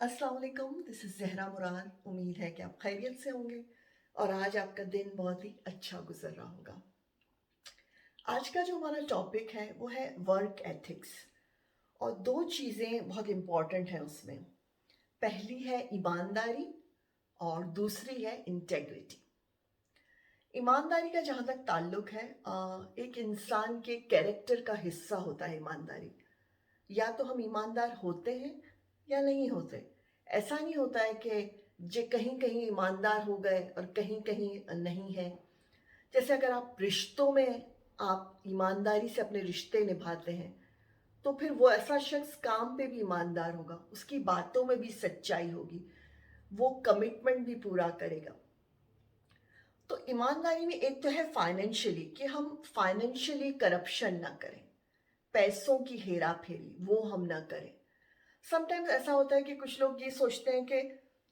अस्सलाम वालेकुम, this is Zahra मुराद। उम्मीद है कि आप खैरियत से होंगे और आज आपका दिन बहुत ही अच्छा गुजर रहा होगा। आज का जो हमारा टॉपिक है वो है वर्क एथिक्स, और दो चीज़ें बहुत इम्पॉर्टेंट हैं उसमें। पहली है ईमानदारी और दूसरी है इंटेग्रिटी। ईमानदारी का जहाँ तक ताल्लुक है, एक इंसान के कैरेक्टर का हिस्सा होता है ईमानदारी। या तो हम ईमानदार होते हैं या नहीं होते। ऐसा नहीं होता है कि जे कहीं कहीं ईमानदार हो गए और कहीं कहीं नहीं है। जैसे अगर आप रिश्तों में आप ईमानदारी से अपने रिश्ते निभाते हैं, तो फिर वो ऐसा शख्स काम पे भी ईमानदार होगा, उसकी बातों में भी सच्चाई होगी, वो कमिटमेंट भी पूरा करेगा। तो ईमानदारी में एक तो है फाइनेंशियली, कि हम फाइनेंशियली करप्शन ना करें, पैसों की हेरा फेरी वो हम ना करें। समटाइम्स ऐसा होता है कि कुछ लोग ये सोचते हैं कि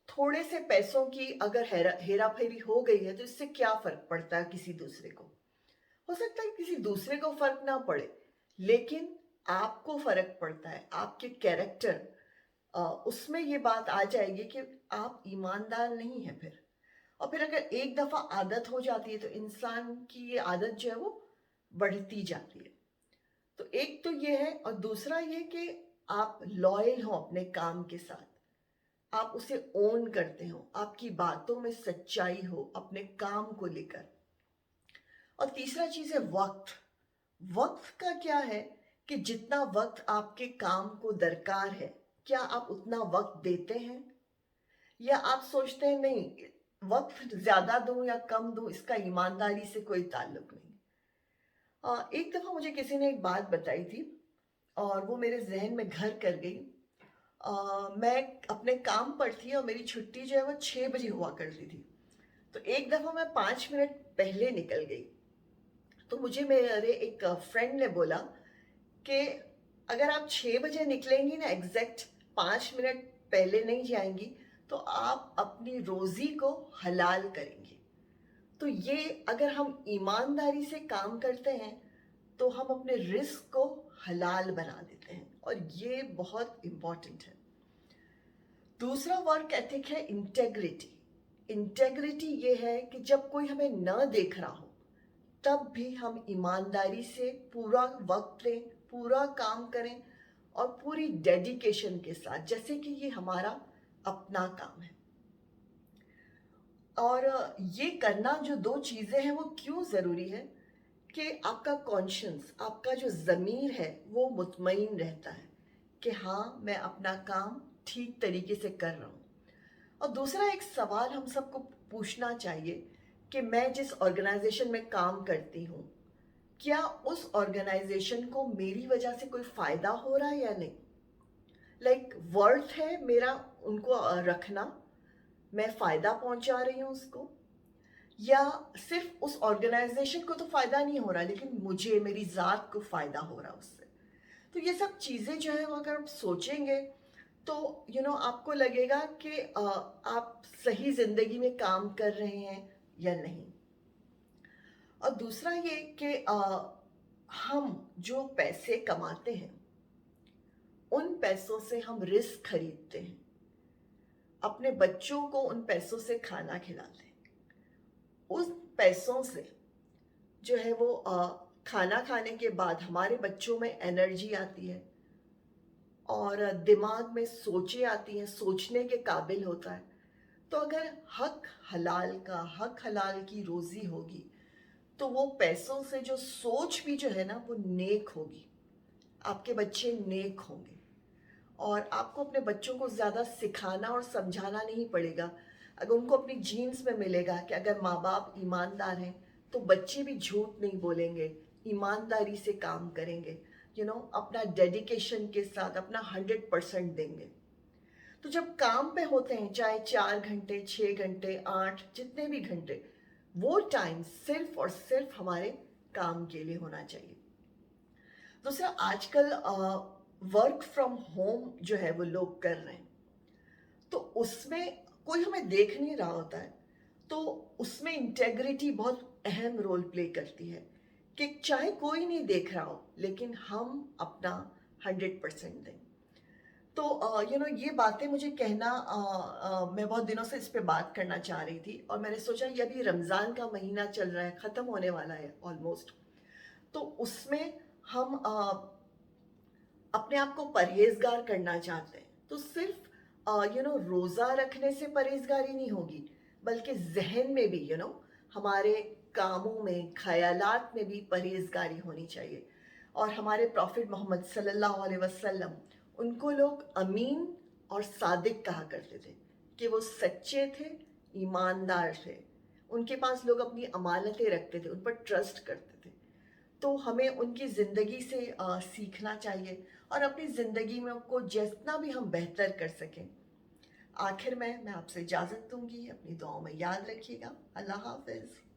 थोड़े से पैसों की अगर हेरा फेरी हो गई है तो इससे क्या फर्क पड़ता है किसी दूसरे को। हो सकता है किसी दूसरे को फर्क ना पड़े, लेकिन आपको फर्क पड़ता है, आपके कैरेक्टर, उसमें ये बात आ जाएगी कि आप ईमानदार नहीं है फिर। और फिर अगर एक दफा आदत हो जाती है तो इंसान की ये आदत जो है वो बढ़ती जाती है। तो एक तो ये है, और दूसरा ये कि आप लॉयल हो अपने काम के साथ, आप उसे ओन करते हो, आपकी बातों में सच्चाई हो अपने काम को लेकर। और तीसरा चीज है वक्त। वक्त का क्या है कि जितना वक्त आपके काम को दरकार है, क्या आप उतना वक्त देते हैं, या आप सोचते हैं नहीं, वक्त ज्यादा दूं या कम दूं इसका ईमानदारी से कोई ताल्लुक नहीं। एक दफा मुझे किसी ने एक बात बताई थी और वो मेरे जहन में घर कर गई। मैं अपने काम पर थी और मेरी छुट्टी जो है वो 6 बजे हुआ करती थी। तो एक दफ़ा मैं 5 मिनट पहले निकल गई। तो मुझे मेरे एक फ्रेंड ने बोला कि अगर आप 6 बजे निकलेंगी ना, एग्जैक्ट 5 मिनट पहले नहीं जाएंगी, तो आप अपनी रोजी को हलाल करेंगी। तो ये अगर हम ईमानदारी से काम करते हैं तो हम अपने रिस्क को हलाल बना देते हैं, और ये बहुत इम्पॉर्टेंट है। दूसरा वर्क एथिक है इंटेग्रिटी। इंटेग्रिटी ये है कि जब कोई हमें न देख रहा हो तब भी हम ईमानदारी से पूरा वक्त दें, पूरा काम करें, और पूरी डेडिकेशन के साथ, जैसे कि ये हमारा अपना काम है। और ये करना, जो दो चीज़ें हैं वो क्यों ज़रूरी है कि आपका कॉन्शियंस, आपका जो ज़मीर है वो मुतमईन रहता है कि हाँ, मैं अपना काम ठीक तरीके से कर रहा हूँ। और दूसरा एक सवाल हम सबको पूछना चाहिए कि मैं जिस ऑर्गेनाइजेशन में काम करती हूँ, क्या उस ऑर्गेनाइजेशन को मेरी वजह से कोई फायदा हो रहा है या नहीं। लाइक वर्थ है मेरा उनको रखना, मैं फायदा पहुंचा रही हूँ उसको, या सिर्फ उस ऑर्गेनाइजेशन को तो फायदा नहीं हो रहा लेकिन मुझे, मेरी जात को फायदा हो रहा उससे। तो ये सब चीजें जो है वो अगर आप सोचेंगे तो आपको लगेगा कि आप सही जिंदगी में काम कर रहे हैं या नहीं। और दूसरा ये कि हम जो पैसे कमाते हैं उन पैसों से हम रिस्क खरीदते हैं, अपने बच्चों को उन पैसों से खाना खिलाते हैं। उस पैसों से जो है वो खाना खाने के बाद हमारे बच्चों में एनर्जी आती है और दिमाग में सोचें आती हैं, सोचने के काबिल होता है। तो अगर हक हलाल की रोजी होगी तो वो पैसों से जो सोच भी जो है ना वो नेक होगी, आपके बच्चे नेक होंगे। और आपको अपने बच्चों को ज़्यादा सिखाना और समझाना नहीं पड़ेगा। अगर उनको अपनी जीन्स में मिलेगा कि अगर माँ बाप ईमानदार हैं तो बच्चे भी झूठ नहीं बोलेंगे, ईमानदारी से काम करेंगे, अपना डेडिकेशन के साथ अपना 100% देंगे। तो जब काम पे होते हैं, चाहे 4 घंटे, 6 घंटे, 8, जितने भी घंटे, वो टाइम सिर्फ और सिर्फ हमारे काम के लिए होना चाहिए। दूसरा, आजकल वर्क फ्रॉम होम जो है वो लोग कर रहे हैं, तो उसमें कोई हमें देख नहीं रहा होता है, तो उसमें इंटेग्रिटी बहुत अहम रोल प्ले करती है कि चाहे कोई नहीं देख रहा हो लेकिन हम अपना 100% दें। तो ये बातें मुझे कहना मैं बहुत दिनों से इस पे बात करना चाह रही थी, और मैंने सोचा ये अभी रमज़ान का महीना चल रहा है, ख़त्म होने वाला है ऑलमोस्ट। तो उसमें हम अपने आप को परहेज़गार करना चाहते हैं, तो सिर्फ़ रोज़ा रखने से परहेज़गारी नहीं होगी, बल्कि ज़हन में भी हमारे कामों में, ख़यालात में भी परहेज़गारी होनी चाहिए। और हमारे प्रॉफ़ेट मोहम्मद सल्लल्लाहु अलैहि वसल्लम, उनको लोग अमीन और सादिक कहा करते थे, कि वो सच्चे थे, ईमानदार थे। उनके पास लोग अपनी अमानतें रखते थे, उन पर ट्रस्ट करते थे। तो हमें उनकी ज़िंदगी से सीखना चाहिए, और अपनी ज़िंदगी में को जितना भी हम बेहतर कर सकें। आखिर में मैं आपसे इजाज़त दूँगी, अपनी दुआओं में याद रखिएगा। अल्लाह हाफ़िज़।